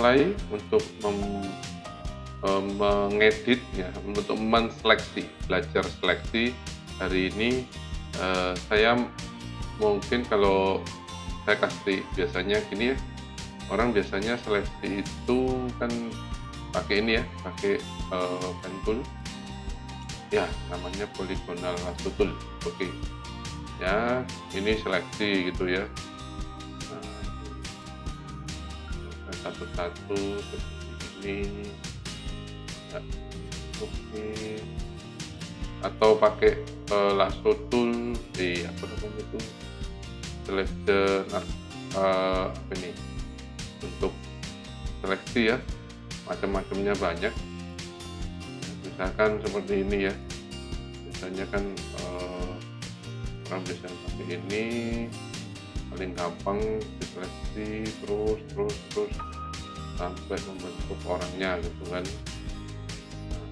mulai untuk mengedit ya, untuk menseleksi, belajar seleksi. Hari ini saya mungkin kalau saya kasih biasanya gini ya, orang biasanya seleksi itu kan pakai ini ya, pakai pen tool ya, namanya polygonal lasso tool. Oke ya, ini seleksi gitu ya. Nah, satu-satu seperti ini ya. Oke, atau pakai lasso tool di apa namanya itu, selection apa ini, untuk seleksi ya, macam-macamnya banyak. Misalkan seperti ini ya, biasanya kan orang biasanya pakai ini, paling gampang diseleksi terus sampai membentuk orangnya gitu kan. Nah,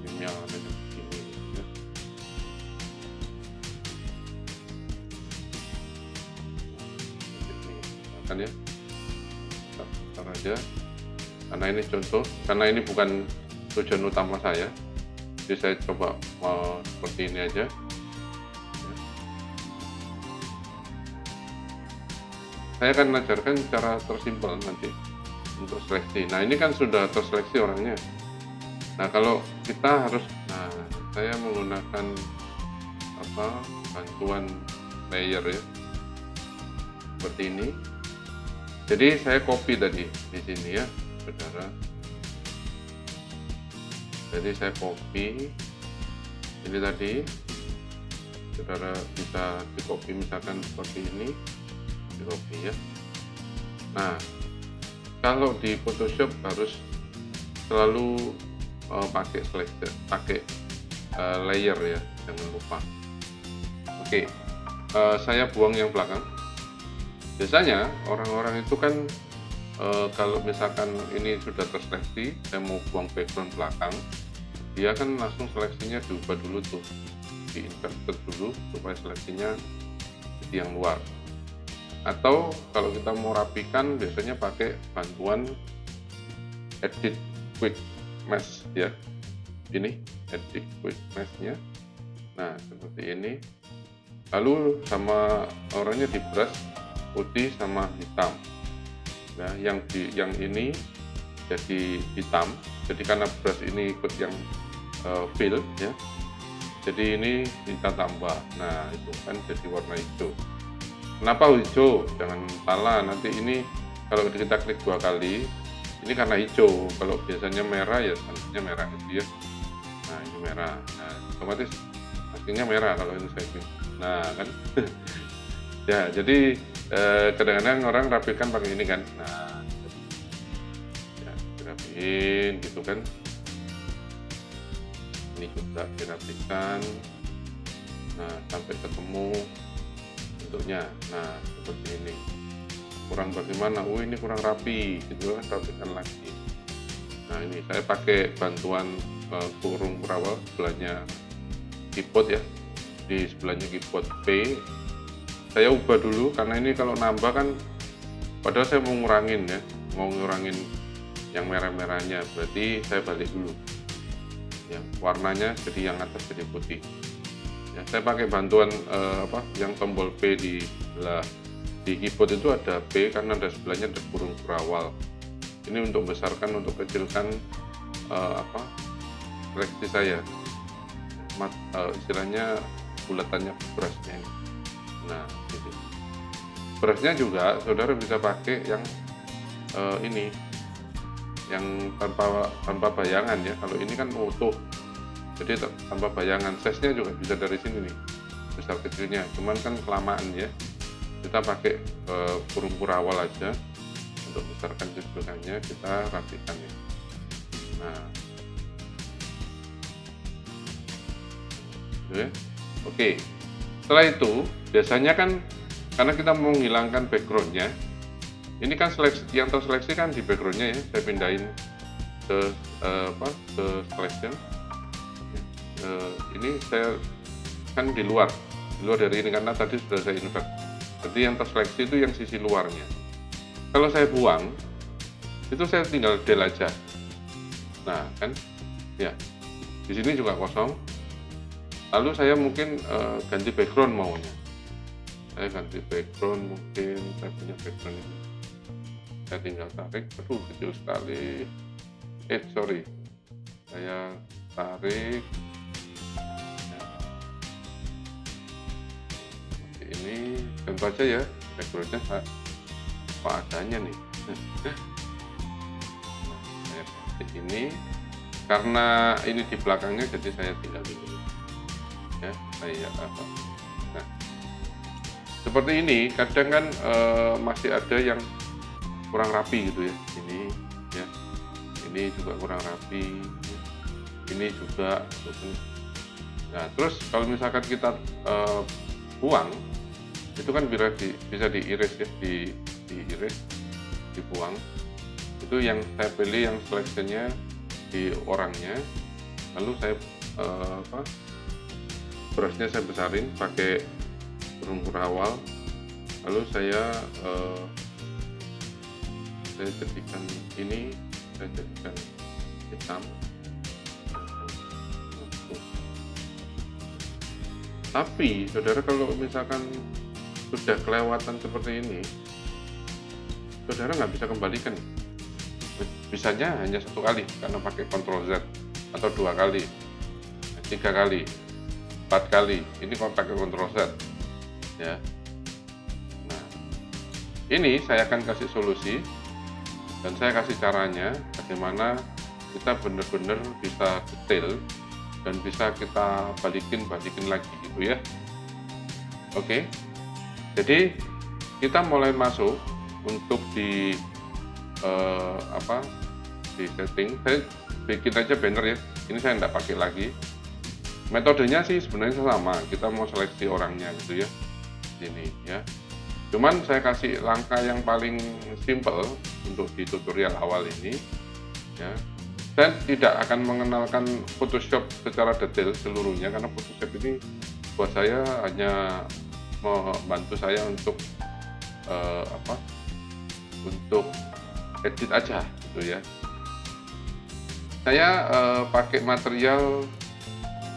ini yang ada di sini ya. Kan ya, kita aja, karena ini contoh, karena ini bukan tujuan utama saya, jadi saya coba seperti ini aja. Saya akan mengajarkan cara tersimpel nanti untuk seleksi. Nah, ini kan sudah terseleksi orangnya. Nah, kalau kita harus, nah, saya menggunakan bantuan layer ya, seperti ini. Jadi saya copy tadi di sini ya, saudara. Jadi saya copy ini tadi, saudara bisa di copy misalkan seperti ini, di copy ya. Nah, kalau di Photoshop harus selalu pakai selection, pakai layer ya, jangan lupa. Oke, saya buang yang belakang. Biasanya orang-orang itu kan kalau misalkan ini sudah terseleksi, saya mau buang background belakang, dia kan langsung seleksinya diubah dulu tuh, di insert dulu supaya seleksinya jadi yang luar. Atau kalau kita mau rapikan, biasanya pakai bantuan edit quick mesh ya, ini edit quick meshnya. Nah, seperti ini. Lalu sama orangnya di brush putih sama hitam. Nah, yang ini jadi hitam. Jadi karena brush ini ikut yang fill ya. Jadi ini kita tambah. Nah, itu kan jadi warna hijau. Kenapa hijau? Jangan salah, nanti ini kalau kita klik 2 kali, ini karena hijau. Kalau biasanya merah ya seharusnya merah gitu ya. Nah, ini merah. Nah, otomatis aslinya merah kalau ini saya klik. Nah, kan. Ya, jadi kadang-kadang orang rapikan pakai ini kan. Nah, ya, dirapiin gitu kan. Ini juga dirapikan. Nah, sampai ketemu bentuknya. Nah, seperti ini. Kurang bagaimana? Oh, ini kurang rapi, gitu kan, rapikan lagi. Nah, ini saya pakai bantuan kurung perawal, sebelahnya keyboard ya. Di sebelahnya keyboard P. Saya ubah dulu karena ini kalau nambah kan, padahal saya mau ngurangin ya, mau ngurangin yang merah-merahnya, berarti saya balik dulu yang warnanya, jadi yang atas jadi putih ya. Saya pakai bantuan yang tombol P di sebelah di keyboard itu ada P karena ada sebelahnya ada kurung berawal. Ini untuk besarkan, untuk kecilkan seleksi saya, istilahnya bulatannya brushnya ini. Nah, gitu. Brushnya juga saudara bisa pakai yang ini, yang tanpa bayangan ya. Kalau ini kan utuh, jadi tanpa bayangan. Size-nya juga bisa dari sini nih, besar kecilnya. Cuman kan kelamaan ya. Kita pakai kurung awal aja untuk besarkan kecilkannya, kita rapikan ya. Nah, oke. Setelah itu biasanya kan karena kita mau menghilangkan backgroundnya, ini kan yang terseleksi kan di backgroundnya ya, saya pindahin ke selection. Ini saya kan di luar dari ini karena tadi sudah saya invert. Jadi yang terseleksi itu yang sisi luarnya. Kalau saya buang, itu saya tinggal del aja. Nah kan ya, di sini juga kosong. Lalu saya mungkin ganti background maunya. Saya ganti background, mungkin saya punya background ini. Saya tinggal tarik, aduh kecil sekali. Sorry, saya tarik. Seperti ini, tentu aja ya backgroundnya apa adanya nih. Saya seperti ini, karena ini di belakangnya, jadi saya tinggal dulu. Ya, saya apa? Nah, seperti ini. Kadang kan masih ada yang kurang rapi gitu ya. Ini ya, ini juga kurang rapi. Ini juga. Nah, terus kalau misalkan kita buang, itu kan bisa diiris ya, diiris, dibuang. Itu yang saya pilih, yang seleksinya di orangnya. Lalu saya brushnya saya besarin pakai perumpur awal. Lalu saya jadikan ini, saya jadikan hitam. Tapi saudara, kalau misalkan sudah kelewatan seperti ini, saudara nggak bisa kembalikan. Bisanya hanya 1 kali karena pakai Ctrl Z, atau 2 kali, 3 kali, 4 kali. Ini kalau pakai Ctrl Z ya. Nah, ini saya akan kasih solusi, dan saya kasih caranya bagaimana kita benar-benar bisa detail dan bisa kita balikin lagi gitu ya. Oke, jadi kita mulai masuk untuk di di setting. Saya bikin aja banner ya, ini saya nggak pakai lagi. Metodenya sih sebenarnya sama, kita mau seleksi orangnya gitu ya, ini ya. Cuman saya kasih langkah yang paling simple untuk di tutorial awal ini ya. Saya tidak akan mengenalkan Photoshop secara detail seluruhnya, karena Photoshop ini buat saya hanya membantu saya untuk untuk edit aja gitu ya. Saya pakai material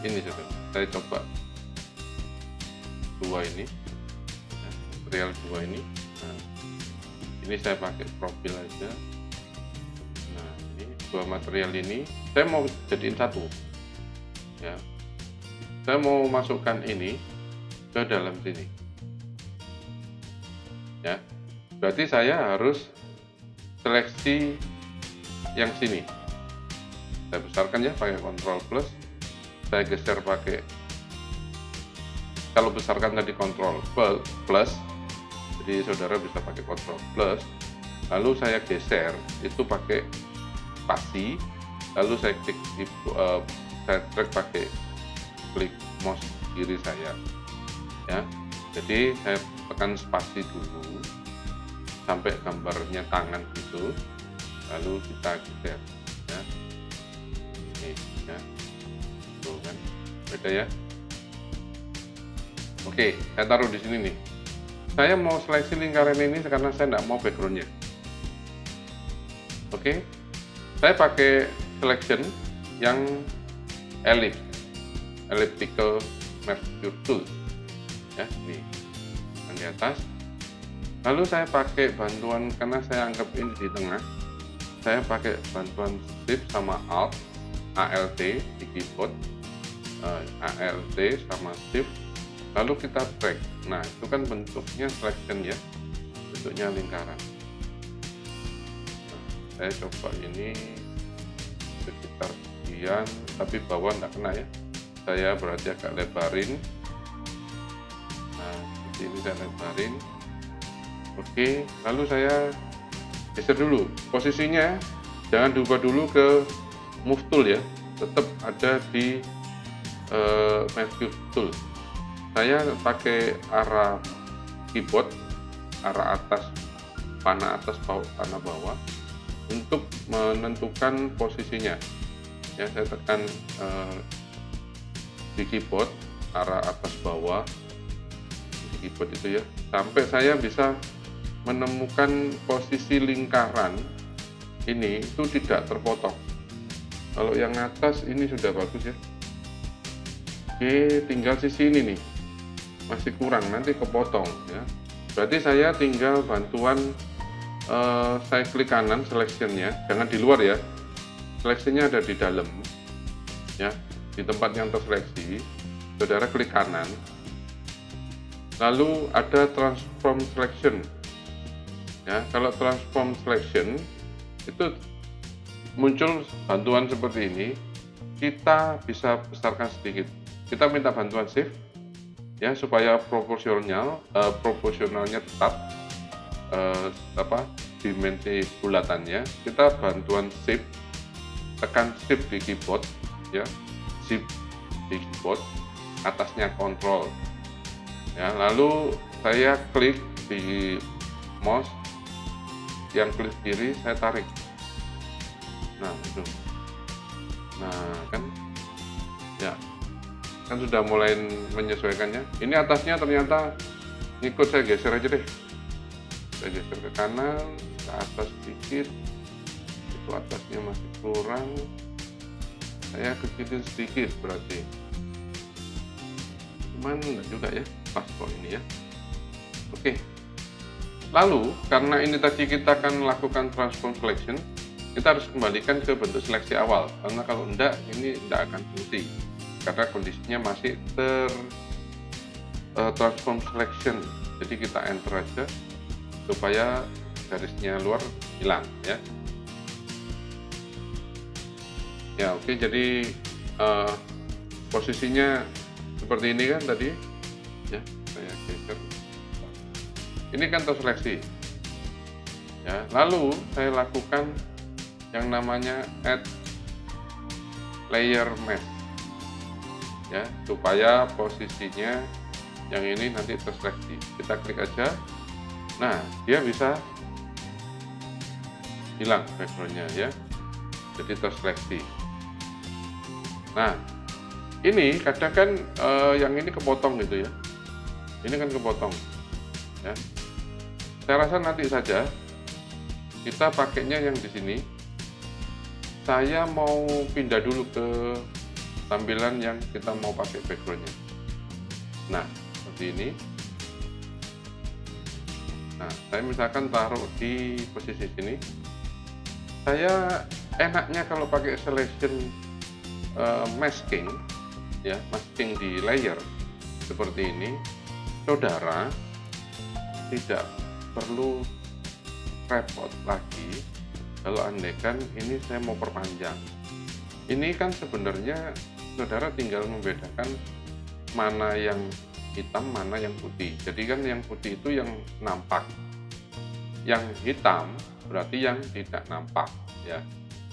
ini saudara. Saya coba 2 ini ya, material 2 ini. Nah, ini saya pakai profil aja. Nah, ini 2 material ini saya mau jadiin satu ya. Saya mau masukkan ini ke dalam sini ya. Berarti saya harus seleksi yang sini. Saya besarkan ya pakai Ctrl plus. Saya geser pakai, kalau besarkan tadi Ctrl plus, jadi saudara bisa pakai Ctrl plus. Lalu saya geser itu pakai spasi. Lalu saya klik saya drag pakai klik mouse kiri saya ya. Jadi saya tekan spasi dulu sampai gambarnya tangan gitu, lalu kita geser ya. Ini ya, tuh kan beda ya. Oke, saya taruh di sini nih. Saya mau seleksi lingkaran ini karena saya tidak mau backgroundnya. Oke, saya pakai selection yang elliptical merge tool ya, ini yang di atas. Lalu saya pakai bantuan, karena saya anggap ini di tengah, saya pakai bantuan Shift sama Alt, ALT di keyboard, ALT sama Shift, lalu kita drag. Nah, itu kan bentuknya selection ya, bentuknya lingkaran. Nah, saya coba ini sekitar sekian, tapi bawah nggak kena ya. Saya berarti agak lebarin. Nah, seperti ini saya lebarin. Oke, lalu saya geser dulu posisinya, jangan diubah dulu ke move tool ya, tetap ada di merge tool. Saya pakai arah keyboard, arah atas, panah atas, panah bawah untuk menentukan posisinya ya. Saya tekan di keyboard arah atas bawah di keyboard itu ya, sampai saya bisa menemukan posisi lingkaran ini itu tidak terpotong. Kalau yang atas ini sudah bagus ya. Oke, tinggal sisi ini nih masih kurang, nanti kepotong ya. Berarti saya tinggal bantuan saya klik kanan selection-nya, jangan di luar ya. Selection-nya ada di dalam ya, di tempat yang terseleksi. Saudara klik kanan. Lalu ada transform selection. Ya, kalau transform selection itu muncul bantuan seperti ini, kita bisa besarkan sedikit. Kita minta bantuan shift ya supaya proporsionalnya tetap dimensi bulatannya. Kita bantuan shift, tekan shift di keyboard ya, shift di keyboard, atasnya control ya, lalu saya klik di mouse yang klik kiri, saya tarik. Nah itu, nah kan ya, kan sudah mulai menyesuaikannya. Ini atasnya ternyata ngikut, saya geser aja deh, saya geser ke kanan, ke atas sedikit, itu atasnya masih kurang, saya kecilin sedikit berarti, cuman enggak juga ya, pas kok ini ya. Oke, lalu karena ini tadi kita akan melakukan transform selection, kita harus kembalikan ke bentuk seleksi awal, karena kalau enggak ini enggak akan fungsi, karena kondisinya masih transform selection. Jadi kita enter aja supaya garisnya luar hilang ya. Ya oke, jadi posisinya seperti ini kan tadi ya, saya geser. Ini kan terseleksi ya. Lalu saya lakukan yang namanya add layer mask ya, supaya posisinya yang ini nanti terseleksi. Kita klik aja, nah dia bisa hilang backgroundnya ya, jadi terseleksi. Nah ini kadang kan yang ini kepotong gitu ya, ini kan kepotong ya. Saya rasa nanti saja kita pakainya yang di sini. Saya mau pindah dulu ke tampilan yang kita mau pakai backgroundnya. Nah seperti ini. Nah saya misalkan taruh di posisi sini. Saya enaknya kalau pakai selection masking ya, masking di layer seperti ini, saudara tidak perlu repot lagi kalau andaikan ini saya mau perpanjang. Ini kan sebenarnya saudara tinggal membedakan mana yang hitam, mana yang putih. Jadi kan yang putih itu yang nampak, yang hitam berarti yang tidak nampak ya,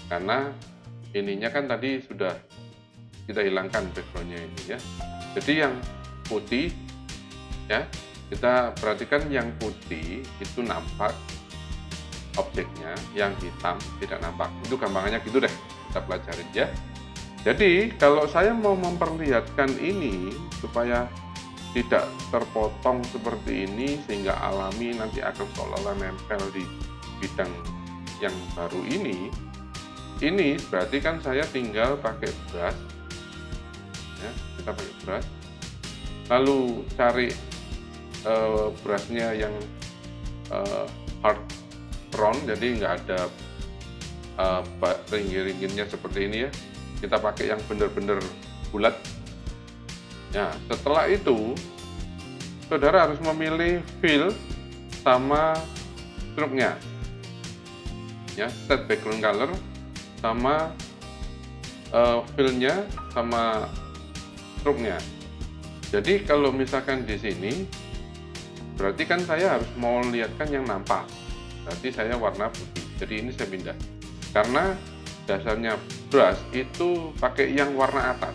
karena ininya kan tadi sudah kita hilangkan backgroundnya ini ya. Jadi yang putih ya, kita perhatikan yang putih itu nampak objeknya, yang hitam tidak nampak. Itu gampangannya gitu deh, kita pelajarin ya. Jadi kalau saya mau memperlihatkan ini supaya tidak terpotong seperti ini sehingga alami, nanti akan seolah-olah nempel di bidang yang baru ini berarti kan saya tinggal pakai brush ya, kita pakai brush, lalu cari brushnya yang hard round, jadi nggak ada ringgit-ringgitnya seperti ini ya. Kita pakai yang benar-benar bulat. Nah setelah itu saudara harus memilih fill sama stroke-nya ya, set background color sama fill-nya sama stroke-nya. Jadi kalau misalkan di sini berarti kan saya harus mau lihatkan yang nampak, berarti saya warna putih. Jadi ini saya pindah karena dasarnya brush itu pakai yang warna atas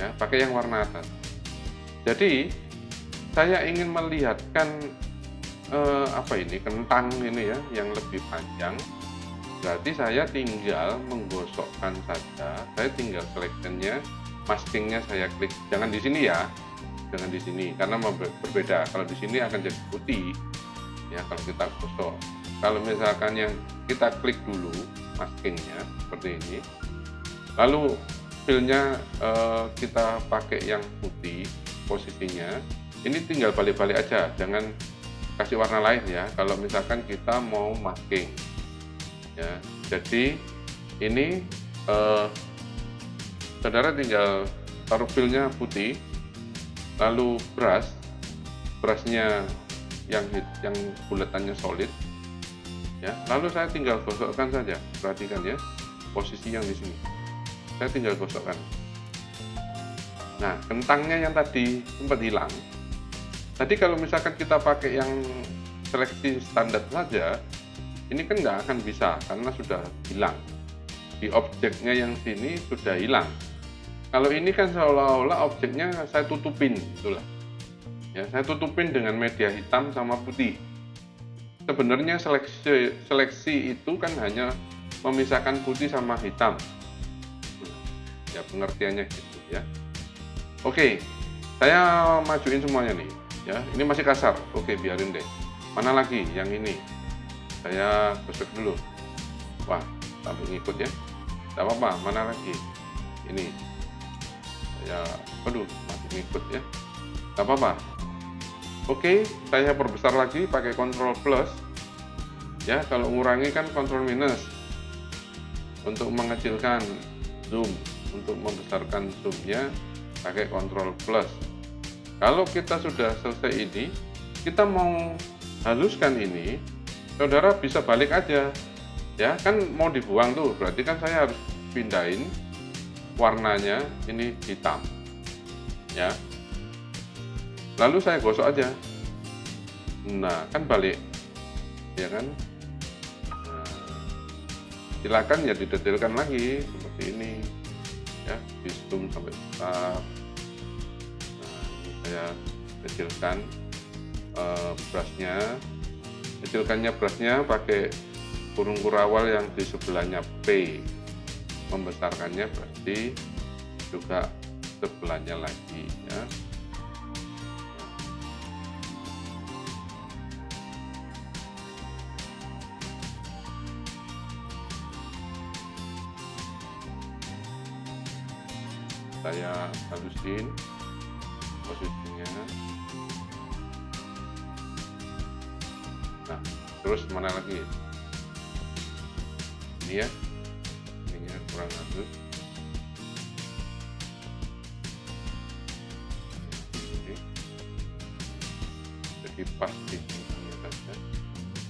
ya, pakai yang warna atas. Jadi saya ingin melihatkan kentang ini ya, yang lebih panjang. Berarti saya tinggal menggosokkan saja. Saya tinggal selectionnya, maskingnya saya klik. Jangan di sini ya, jangan di sini karena berbeda. Kalau di sini akan jadi putih. ya kalau kita gosok. Kalau misalkan yang kita klik dulu maskingnya seperti ini, lalu filenya kita pakai yang putih posisinya, ini tinggal balik-balik aja, jangan kasih warna lain ya kalau misalkan kita mau masking ya. Jadi ini saudara tinggal taruh filenya putih, lalu brushnya yang buletannya solid ya, lalu saya tinggal gosokkan saja. Perhatikan ya posisi yang di sini, saya tinggal gosokkan. Nah, kentangnya yang tadi sempat hilang, tadi kalau misalkan kita pakai yang seleksi standar saja, ini kan nggak akan bisa karena sudah hilang di objeknya, yang sini sudah hilang. Kalau ini kan seolah-olah objeknya saya tutupin, itulah ya, saya tutupin dengan media hitam sama putih. Sebenarnya seleksi itu kan hanya memisahkan putih sama hitam ya, pengertiannya gitu ya. Oke, saya majuin semuanya nih ya, ini masih kasar. Oke, biarin deh. Mana lagi yang ini, saya gosok dulu. Wah, sampai ngikut ya, tidak apa-apa. Mana lagi ini, saya aduh masih ngikut ya, tidak apa-apa. Oke, saya perbesar lagi pakai Ctrl plus ya, kalau ngurangi kan Ctrl minus. Untuk mengecilkan zoom, untuk membesarkan zoomnya pakai Ctrl plus. Kalau kita sudah selesai ini, kita mau haluskan ini, saudara bisa balik aja ya, kan mau dibuang tuh, berarti kan saya harus pindahin warnanya ini hitam ya, lalu saya gosok aja. Nah, kan balik ya kan. Nah, silakan ya didetailkan lagi seperti ini ya, di zoom sampai besar. Nah, ini saya kecilkan brushnya. Kecilkannya brushnya pakai kurung kurawal yang di sebelahnya P. Membesarkannya berarti juga sebelahnya lagi ya. Saya halusin posisinya. Nah, terus mana lagi ini ya, ininya kurang halus. Oke. Jadi pas di sini saja,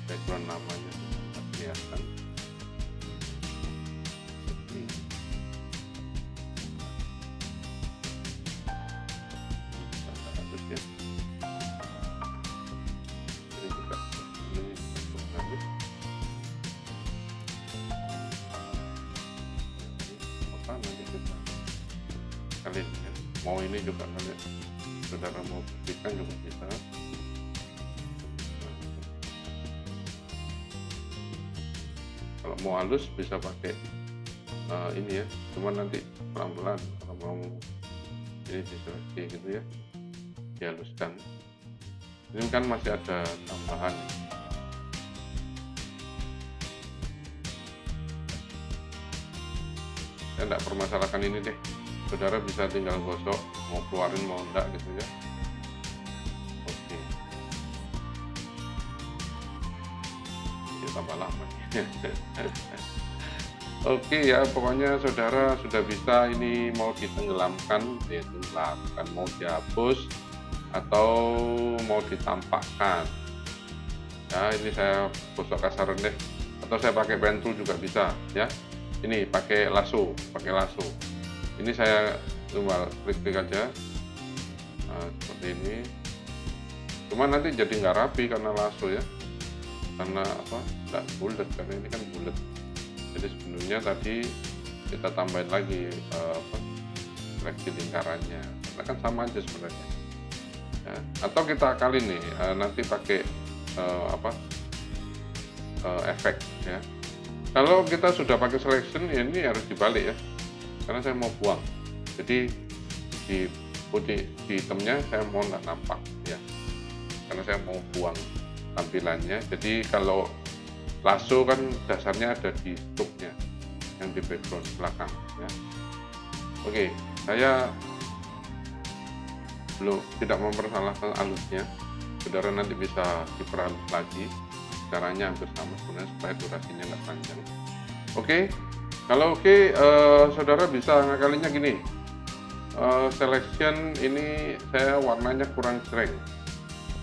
background namanya sudah kelihatan. Kalian ya, mau ini juga kalian saudara mau buktikan juga bisa. Kalau mau halus bisa pakai ini ya, cuman nanti pelan-pelan kalau mau ini diseleksi gitu ya, dihaluskan. Ini kan masih ada tambahan. Saya tidak permasalahkan ini deh, saudara bisa tinggal gosok, mau keluarin mau enggak gitu ya. Oke, ya tambah lama. Oke ya, pokoknya saudara sudah bisa ini mau ditenggelamkan, ditenggelamkan, mau dihapus atau mau ditampakkan ya. Ini saya gosok kasaran deh, atau saya pakai pen tool juga bisa ya. Ini pakai lasso, ini saya cuma klik aja. Nah, seperti ini, cuma nanti jadi nggak rapi karena lasso ya, karena apa, nggak bulat, karena ini kan bulat. Jadi sebenarnya tadi kita tambahin lagi seleksi lingkarannya, karena kan sama aja sebenarnya ya. Atau kita kali nih nanti pakai efek ya. Kalau kita sudah pakai selection, ini harus dibalik ya, karena saya mau buang. Jadi di putih, di hitamnya saya mau nggak nampak ya, karena saya mau buang tampilannya. Jadi kalau lasso kan dasarnya ada di stroke-nya yang di background belakang ya. Oke, saya belum tidak mempersalahkan alusnya, saudara nanti bisa diperhalus lagi, caranya hampir sama sebenarnya supaya durasinya nggak panjang. Oke, kalau saudara bisa ngakalinya gini, selection ini saya warnanya kurang cereng,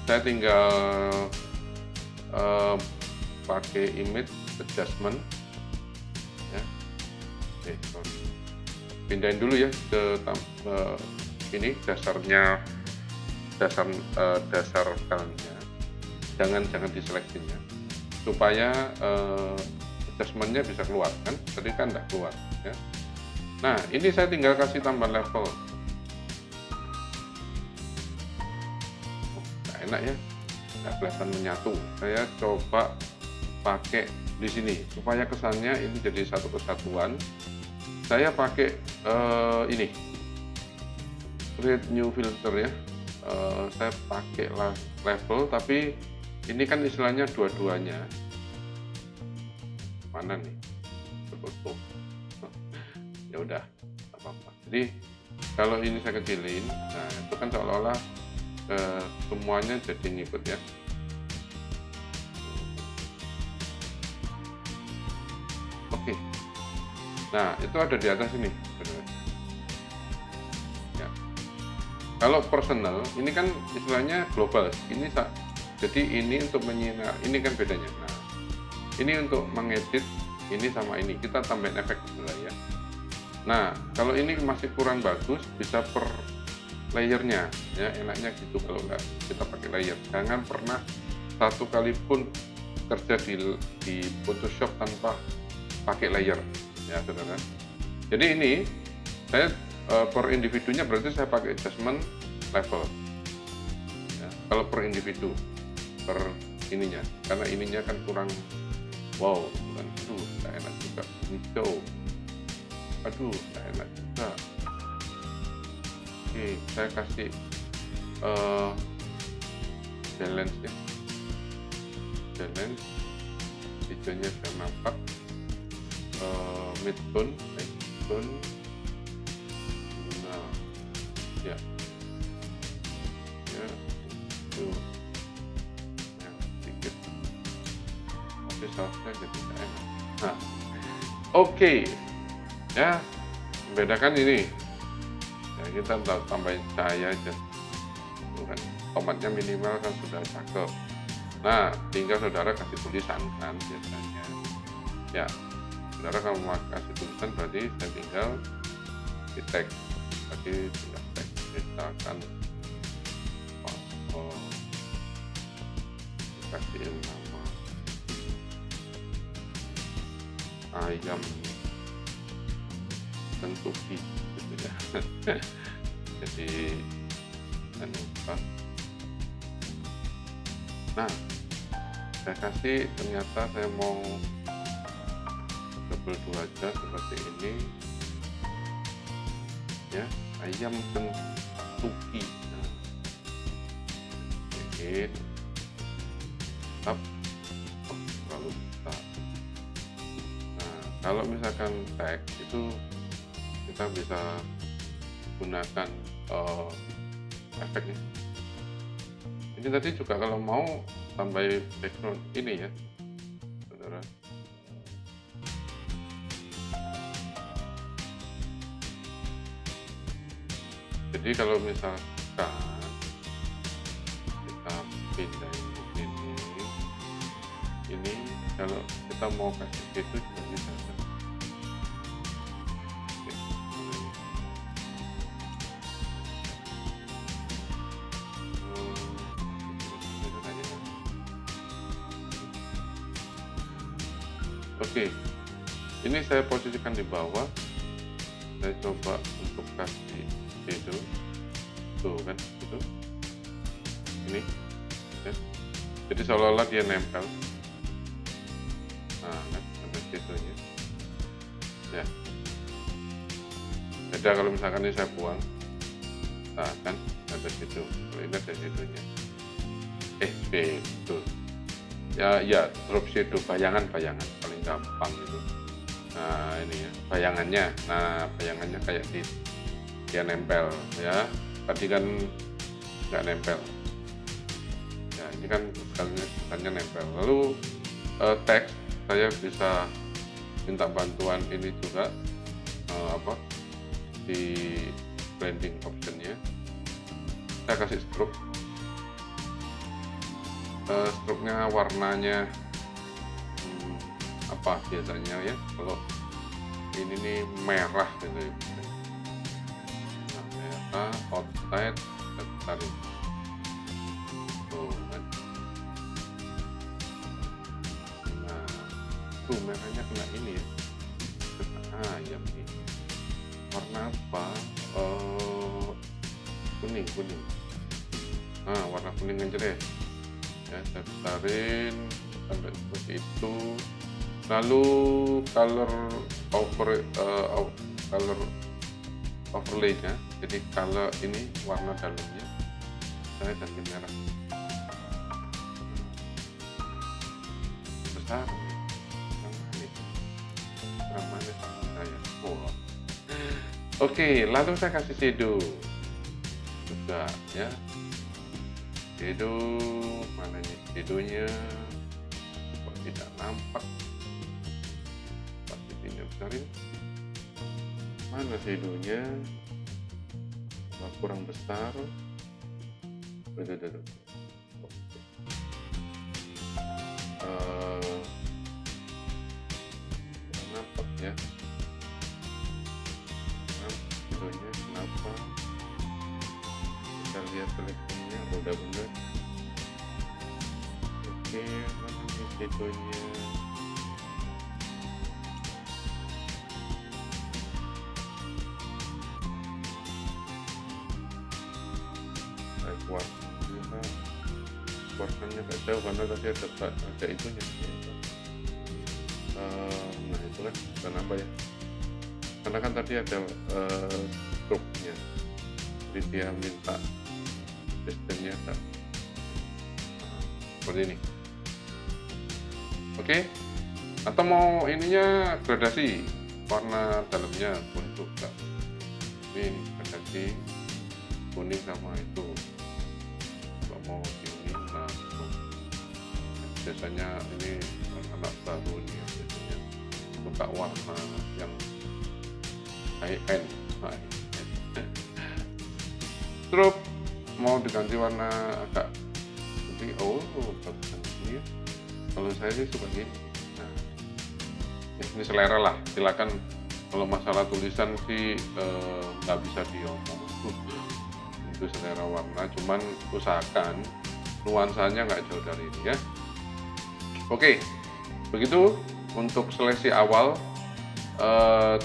saya tinggal pakai image adjustment ya. Sorry, pindahin dulu ya ke ini dasar filenya, jangan diseleksinya supaya adjustmentnya bisa keluar kan, tadi kan tidak keluar ya. Nah ini saya tinggal kasih tambah level. Nggak enak ya, nggak kelihatan menyatu. Saya coba pakai di sini supaya kesannya ini jadi satu kesatuan. Saya pakai ini create new filter ya. Saya pakai level, tapi ini kan istilahnya dua-duanya. Mana nih? Tertutup. Ya udah, apa-apa. Jadi kalau ini saya kecilin, nah itu kan seolah-olah semuanya jadi ngikut ya. Oke. Nah itu ada di atas ini. Kalau personal ini kan istilahnya global, ini jadi ini untuk menyinar, ini kan bedanya. Nah ini untuk mengedit ini sama ini, kita tambahin efek dulu ya. Nah kalau ini masih kurang bagus, bisa per layernya ya, enaknya gitu kalau nggak kita pakai layer. Jangan pernah satu kali pun kerja di Photoshop tanpa pakai layer ya saudara. Jadi ini saya per individunya berarti saya pakai adjustment level ya, kalau per individu, per ininya, karena ininya kan kurang wow kan, aduh nggak enak juga hijau, aduh nggak enak juga. Oke, saya kasih balance ya, balance hijaunya sudah nampak, mid tone, ya itu yang sedikit tapi sausnya jadi enak. Nah oke ya, membedakan ini ya, kita tambahin cahaya aja kan, tomatnya minimal kan sudah cakep. Nah tinggal saudara kasih tulisan kan biasanya ya, saudara kalau mau kasih tulisan berarti saya tinggal di tag, tadi tinggal tag misalkan dikasihin nama ayam Kentucky gitu ya. Jadi lupa. Nah saya kasih, ternyata saya mau double 2 aja seperti ini ya, ayam Kentucky. Nah, bikin up terlalu besar. Nah kalau misalkan teks itu kita bisa gunakan efeknya. Ini tadi juga kalau mau tambah background ini ya saudara. Jadi kalau misalkan kita pindahin ini kalau kita mau kasih itu juga bisa. Oke, ini saya posisikan di bawah. Saya coba untuk kasih itu, tuh kan, itu, ini, ya. Jadi seolah-olah dia nempel. Nah, kan, ada situnya, ya. Beda kalau misalkan ini saya buang, nah kan, ada situ. Kalau ini ada situnya. Betul. ya drop shadow, bayangan paling gampang itu. Nah ini ya bayangannya, nah bayangannya kayak dia nempel ya, tadi kan nggak nempel ya, ini kan bukannya nempel. Lalu teks saya bisa minta bantuan ini juga di blending optionnya, saya kasih stroke. Stroke-nya warnanya apa biasanya ya, kalau ini nih merah gitu ya, nah, merah outside tarik tuh kan. Nah tuh merahnya kena ini ya, kena ayam nih. Warna apa? Kuning. Nah warna kuning aja deh ya, saya besarin sampai seperti itu. Lalu color overlay-nya, jadi kalau ini warna dalamnya saya ganti merah besar kurang manis saya. Oke, lalu saya kasih shadow juga ya. Shadow mana nih shadownya, kok tidak nampak, pasti ini besarin. Mana shadownya, kurang besar. Kurang nampak ya. Shadownya kenapa? Kita lihat seleksinya udah bener. Oke, mana nih shadownya? Kuarsannya nggak jauh karena tadi ada itunya. Nah itu kan kenapa ya? Karena kan tadi ada stroke-nya, jadi dia minta sistemnya seperti ini. Oke, atau mau ininya gradasi warna dalamnya untuk ini gradasi kuning sama itu. Kalau mau ini, nah biasanya ini anak baru nih biasanya suka warna yang high end. Stroke mau diganti warna agak putih, bagus ini ya. Kalau saya sih suka gini. Nah, ini selera lah, silakan. Kalau masalah tulisan sih nggak bisa diomong. Itu selera warna, cuman usahakan nuansanya nggak jauh dari ini ya. Oke, begitu untuk seleksi awal.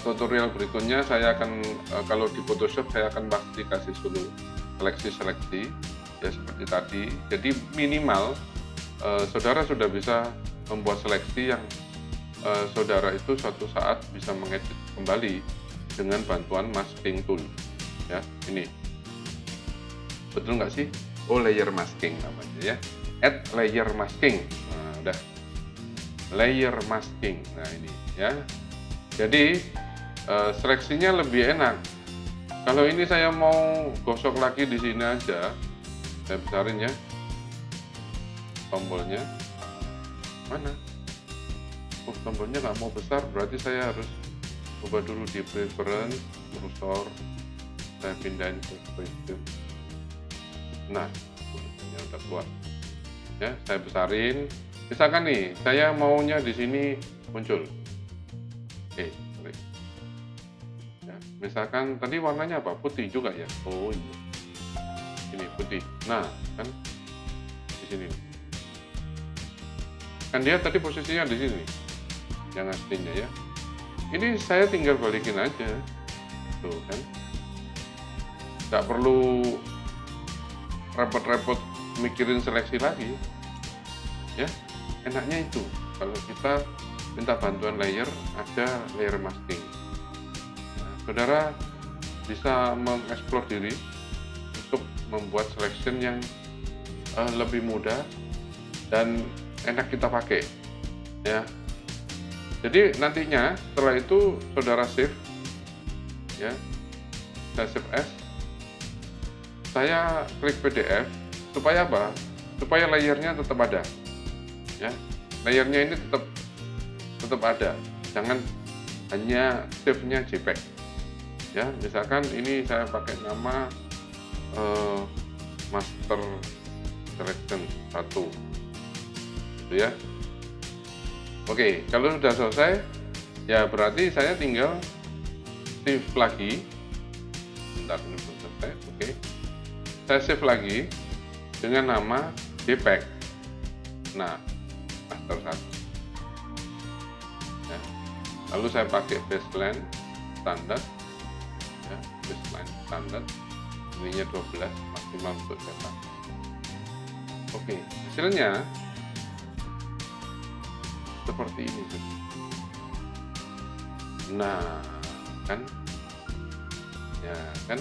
Tutorial berikutnya saya akan kalau di Photoshop saya akan pasti kasih dulu seleksi ya seperti tadi. Jadi minimal saudara sudah bisa membuat seleksi yang saudara itu suatu saat bisa mengedit kembali dengan bantuan masking tool ya. Ini betul nggak sih? Layer masking namanya ya. Add layer masking. Nah, udah layer masking. Nah ini ya. Jadi seleksinya lebih enak. Kalau ini saya mau gosok lagi di sini aja, saya besarin ya tombolnya. Mana? Tombolnya nggak mau besar, berarti saya harus ubah dulu di preference, kursor, saya pindahin ke preview. Nah, ini udah keluar. Ya, saya besarin. Misalkan nih, saya maunya di sini muncul. Oke, ya, misalkan tadi warnanya apa? Putih juga ya. Oh iya, ini putih. Nah, kan di sini. Kan dia tadi posisinya di sini, yang aslinya ya. Ini saya tinggal balikin aja, tuh kan. Nggak perlu repot-repot mikirin seleksi lagi. Ya, enaknya itu kalau kita minta bantuan layer, ada layer masking. Nah, saudara bisa mengeksplor diri untuk membuat selection yang lebih mudah dan enak kita pakai ya. Jadi nantinya setelah itu saudara save ya, saya save as, saya klik PDF supaya apa? Supaya layernya tetap ada ya, layernya ini tetap ada, jangan hanya save-nya JPEG ya. Misalkan ini saya pakai nama master selection 1 gitu ya. Oke, kalau sudah selesai ya berarti saya tinggal save lagi. Bentar, ini belum selesai. Oke, saya save lagi dengan nama JPEG. Nah, master 1 ya. Lalu saya pakai baseline standar ya, baseline standar, ininya 12 maksimal untuk cetak. Oke, hasilnya seperti ini. Nah, kan ya kan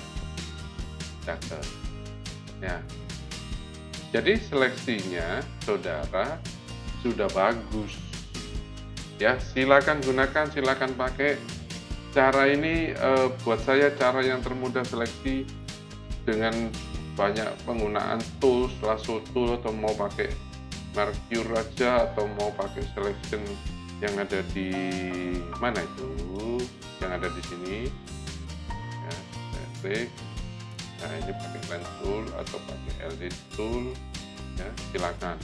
cakep ya. Jadi seleksinya saudara sudah bagus ya, silakan gunakan, silakan pakai cara ini. Buat saya cara yang termudah seleksi dengan banyak penggunaan tools, lasso tool, atau mau pakai Mercure aja, atau mau pakai selection yang ada di mana itu, yang ada di sini ya, saya klik. Nah, ini pakai lens tool atau pakai LD tool ya, silakan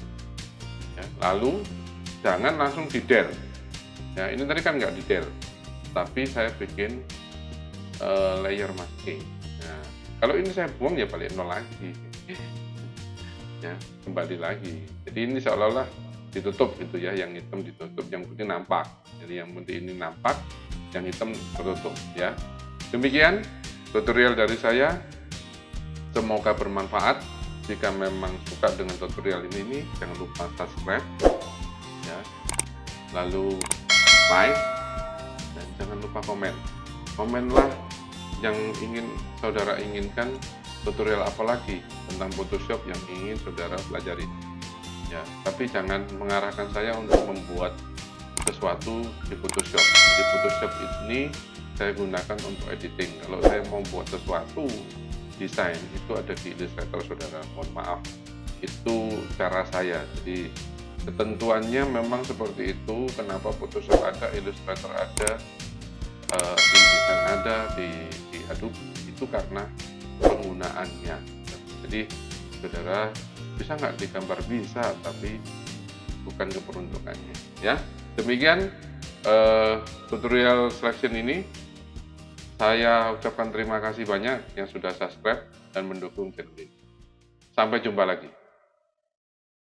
ya. Lalu jangan langsung di del ya, ini tadi kan nggak di del, tapi saya bikin layer masking. Nah, kalau ini saya buang ya balik nol lagi ya, kembali lagi. Jadi ini seolah-olah ditutup gitu ya, yang hitam ditutup, yang putih nampak. Jadi yang putih ini nampak, yang hitam tertutup ya. Demikian tutorial dari saya, semoga bermanfaat. Jika memang suka dengan tutorial ini jangan lupa subscribe ya, lalu like, dan jangan lupa komenlah yang ingin saudara inginkan, tutorial apa lagi tentang Photoshop yang ingin saudara pelajari ya. Tapi jangan mengarahkan saya untuk membuat sesuatu di Photoshop. Di Photoshop ini saya gunakan untuk editing. Kalau saya mau buat sesuatu desain, itu ada di Illustrator saudara. Mohon maaf, itu cara saya. Jadi ketentuannya memang seperti itu. Kenapa Photoshop ada, Illustrator ada, InDesign ada, di Adobe, itu karena penggunaannya. Jadi saudara bisa nggak digambar, bisa, tapi bukan keperuntukannya ya. Demikian tutorial selection ini. Saya ucapkan terima kasih banyak yang sudah subscribe dan mendukung channel ini. Sampai jumpa lagi.